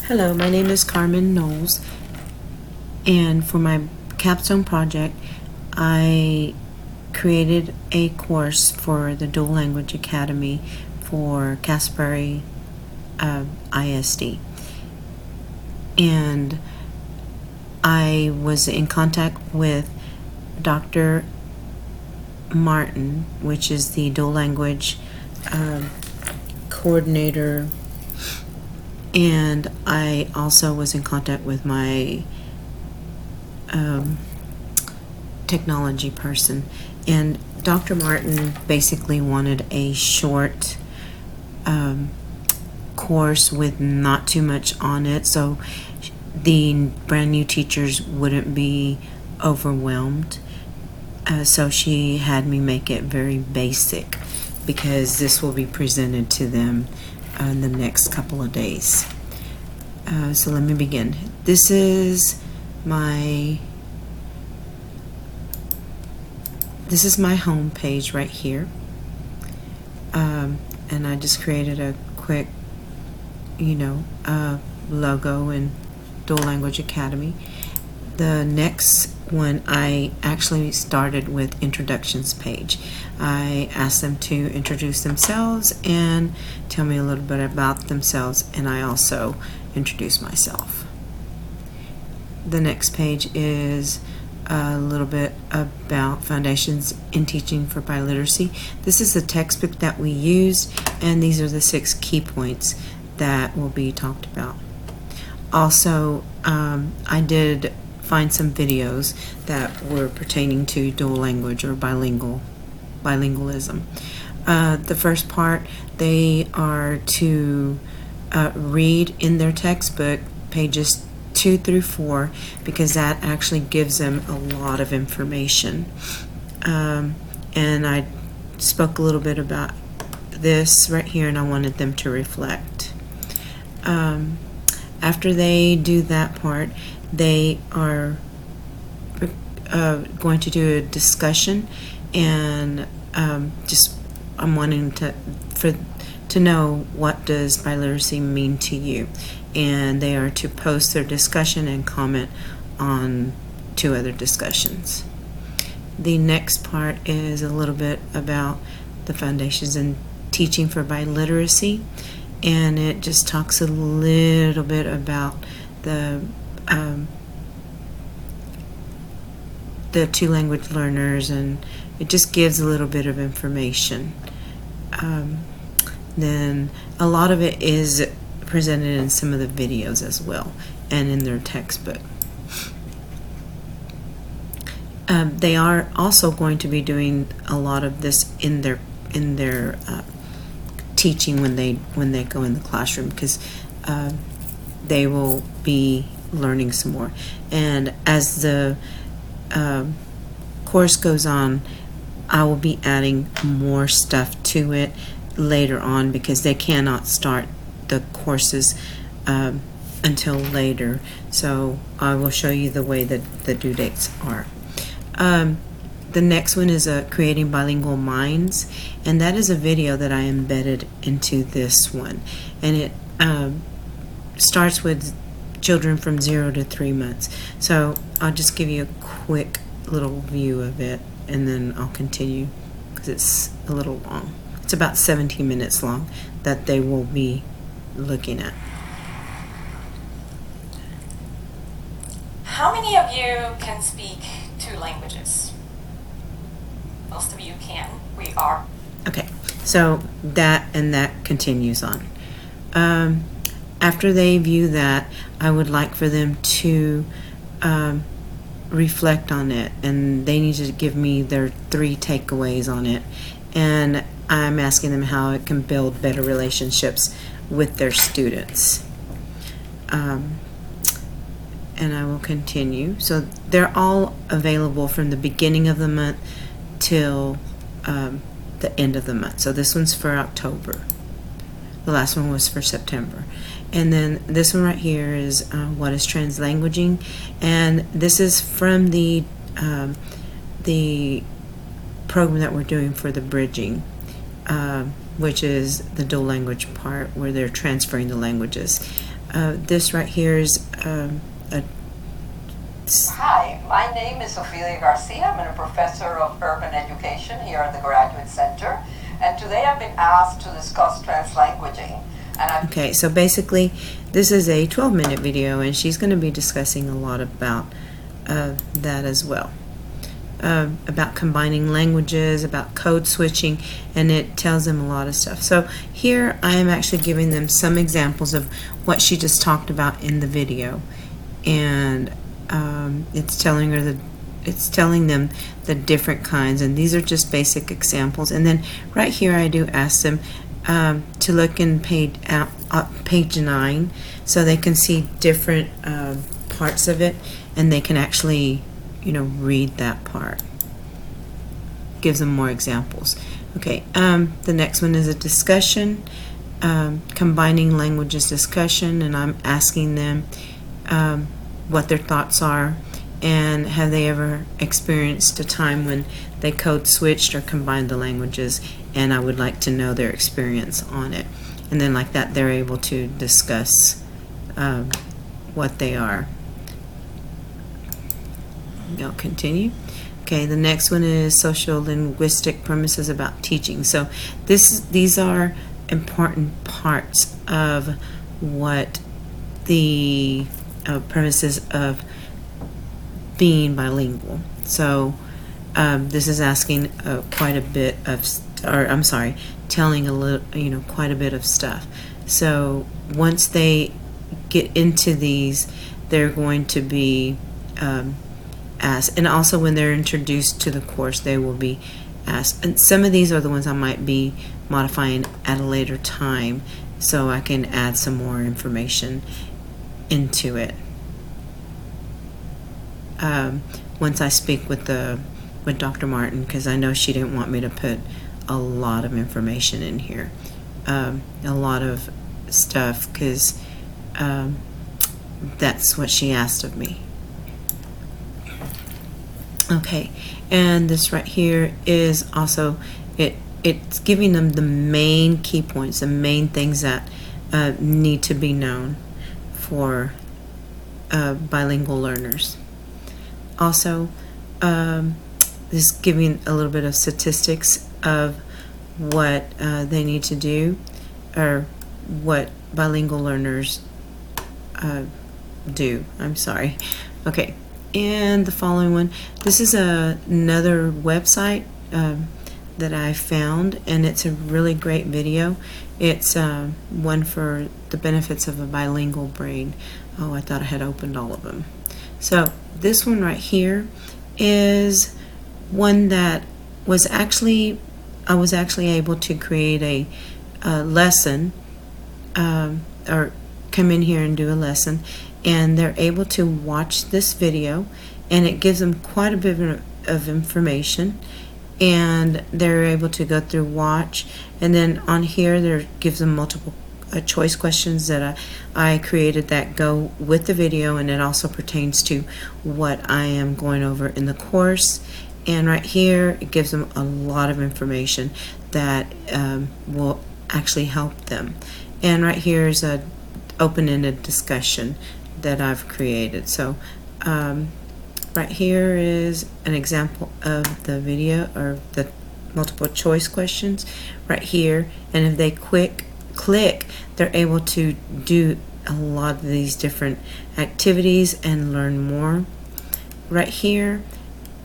Hello, my name is Carmen Knowles, and for my capstone project, I created a course for the Dual Language Academy for Casper ISD. And I was in contact with Dr. Martin, which is the Dual Language coordinator, and I also was in contact with my technology person. And Dr. Martin basically wanted a short course with not too much on it, so the brand new teachers wouldn't be overwhelmed. So she had me make it very basic because this will be presented to them in the next couple of days. So let me begin. This is my home page right here, and I just created a quick logo in Dual Language Academy. The next one, I actually started with introductions page. I asked them to introduce themselves and tell me a little bit about themselves, and I also introduced myself. The next page is a little bit about Foundations in Teaching for Biliteracy. This is the textbook that we used, and these are the 6 key points that will be talked about. Also, I did find some videos that were pertaining to dual language or bilingualism. The first part, they are to read in their textbook pages 2 through 4, because that actually gives them a lot of information. And I spoke a little bit about this right here, and I wanted them to reflect. After they do that part, they are going to do a discussion, and I'm wanting to know, what does biliteracy mean to you, and they are to post their discussion and comment on 2 other discussions. The next part is a little bit about the Foundations in Teaching for Biliteracy, and it just talks a little bit about the 2 language learners, and it just gives a little bit of information. Then a lot of it is presented in some of the videos as well, and in their textbook. They are also going to be doing a lot of this in their teaching when they go in the classroom, because they will be learning some more. And as the course goes on, I will be adding more stuff to it later on, because they cannot start the courses until later. So I will show you the way that the due dates are. The next one is Creating Bilingual Minds, and that is a video that I embedded into this one, and it starts with children from 0 to 3 months. So I'll just give you a quick little view of it, and then I'll continue because it's a little long. It's about 17 minutes long that they will be looking at. How many of you can speak 2 languages? Most of you can. We are. Okay, so that continues on. After they view that, I would like for them to reflect on it, and they need to give me their 3 takeaways on it, and I'm asking them how it can build better relationships with their students. And I will continue. So they're all available from the beginning of the month till the end of the month. So this one's for October. The last one was for September. And then this one right here is what is translanguaging, and this is from the program that we're doing for the bridging, which is the dual language part where they're transferring the languages. This right here is a Hi, my name is Ophelia Garcia. I'm a professor of urban education here at the Graduate Center, and today I've been asked to discuss translanguaging. Okay, so basically this is a 12-minute video, and she's going to be discussing a lot about that as well. About combining languages, about code switching, and it tells them a lot of stuff. So here I am actually giving them some examples of what she just talked about in the video, and it's telling them the different kinds, and these are just basic examples. And then right here I do ask them to look in page 9, so they can see different parts of it, and they can actually read that part. Gives them more examples. Okay, the next one is a discussion, combining languages discussion, and I'm asking them what their thoughts are, and have they ever experienced a time when they code switched or combined the languages, and I would like to know their experience on it. And then like that they're able to discuss what they are. I'll continue. Okay, the next one is social linguistic premises about teaching. So these are important parts of what the premises of being bilingual. So this is asking quite a bit of, telling a little, quite a bit of stuff. So once they get into these, they're going to be asked, and also when they're introduced to the course, they will be asked. And some of these are the ones I might be modifying at a later time, so I can add some more information into it once I speak with Dr. Martin, because I know she didn't want me to put a lot of information in here, a lot of stuff, because that's what she asked of me. Okay, and this right here is also it's giving them the main key points, the main things that need to be known for bilingual learners. Also, this is giving a little bit of statistics of what they need to do, or what bilingual learners do. I'm sorry. Okay, and the following one, this is another website that I found, and it's a really great video. It's one for the benefits of a bilingual brain. Oh, I thought I had opened all of them. So this one right here is one that I was actually able to create a lesson, or come in here and do a lesson, and they're able to watch this video, and it gives them quite a bit of information, and they're able to go through watch, and then on here there gives them multiple choice questions that I created that go with the video, and it also pertains to what I am going over in the course. And right here it gives them a lot of information that will actually help them. And right here is a open-ended discussion that I've created. So right here is an example of the video, or the multiple choice questions right here, and if they click, they're able to do a lot of these different activities and learn more. Right here,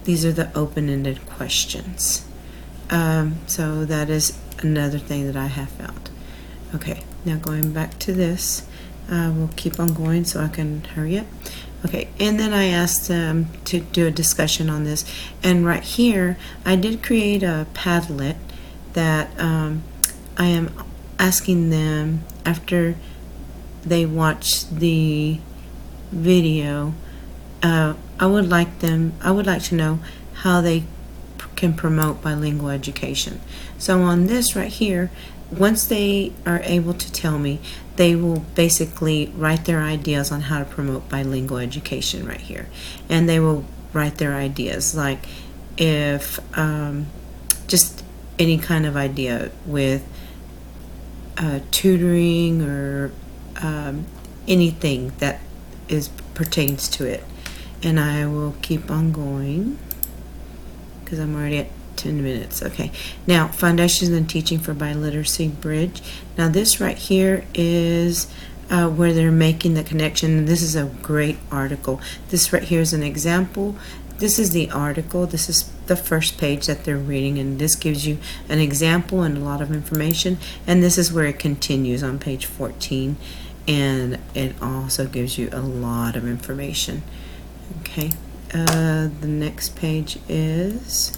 these are the open-ended questions. So that is another thing that I have found. Okay, now going back to this, we'll keep on going so I can hurry up. Okay, and then I asked them to do a discussion on this, and right here I did create a Padlet that I am asking them, after they watch the video, I would like to know how they can promote bilingual education. So on this right here, once they are able to tell me, they will basically write their ideas on how to promote bilingual education right here, and they will write their ideas, like if just any kind of idea with tutoring, or anything that pertains to it. And I will keep on going because I'm already at 10 minutes. Okay, now Foundations in Teaching for Biliteracy Bridge. Now this right here is where they're making the connection. This is a great article. This right here is an example. This is the article. This is the first page that they're reading, and this gives you an example and a lot of information. And this is where it continues on page 14, and it also gives you a lot of information. Okay, the next page is,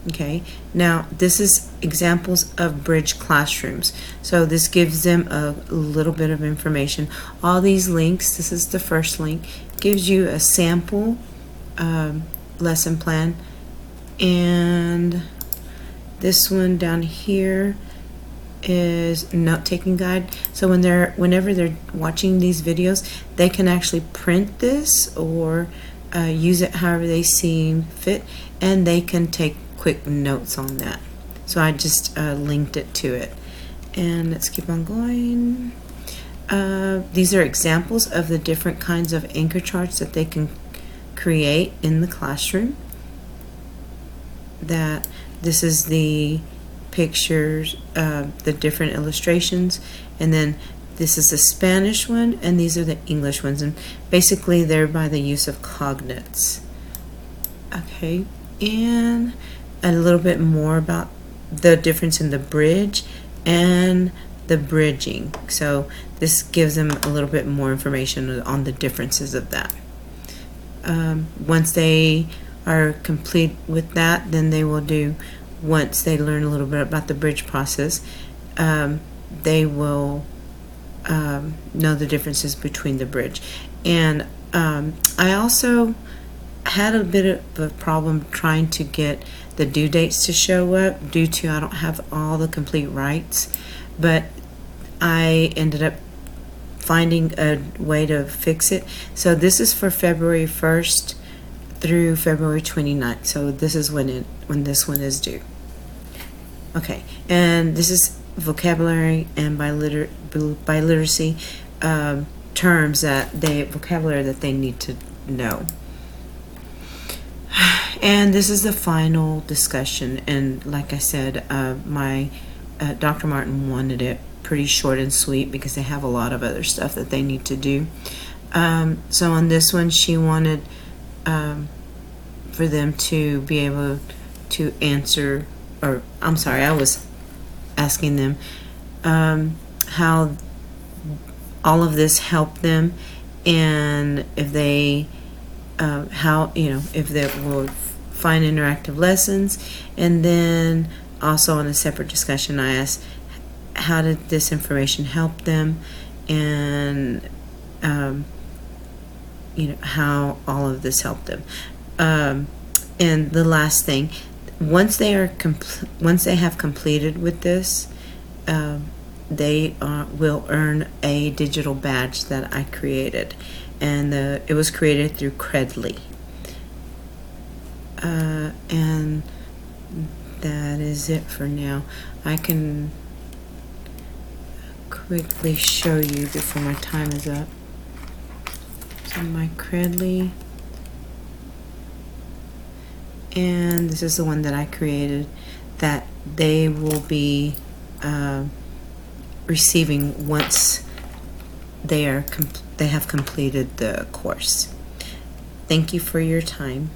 okay, now this is examples of bridge classrooms. So this gives them a little bit of information. All these links, this is the first link, gives you a sample lesson plan, and this one down here is note-taking guide. So whenever they're watching these videos, they can actually print this or use it however they see fit, and they can take quick notes on that. So I just linked it to it. And let's keep on going. These are examples of the different kinds of anchor charts that they can create in the classroom. That this is the pictures, the different illustrations, and then this is the Spanish one, and these are the English ones, and basically they're by the use of cognates. Okay, and a little bit more about the difference in the bridge and the bridging. So this gives them a little bit more information on the differences of that. Once they are complete with that, then they will do, once they learn a little bit about the bridge process, they will know the differences between the bridge. And I also had a bit of a problem trying to get the due dates to show up due to I don't have all the complete rights, but I ended up finding a way to fix it. So this is for February 1st through February 29th. So this is when this one is due. Okay, and this is vocabulary and biliteracy terms vocabulary that they need to know. And this is the final discussion, and like I said, Dr. Martin wanted it pretty short and sweet because they have a lot of other stuff that they need to do. So on this one, she wanted for them to be able to answer, or I'm sorry, I was asking them how all of this helped them, and if they if they will find interactive lessons. And then also in a separate discussion, I asked how did this information help them, and how all of this helped them. And the last thing, once they have completed with this, they will earn a digital badge that I created, and it was created through Credly. And that is it for now. I can quickly show you before my time is up. So my Credly, and this is the one that I created that they will be receiving once they have completed the course. Thank you for your time.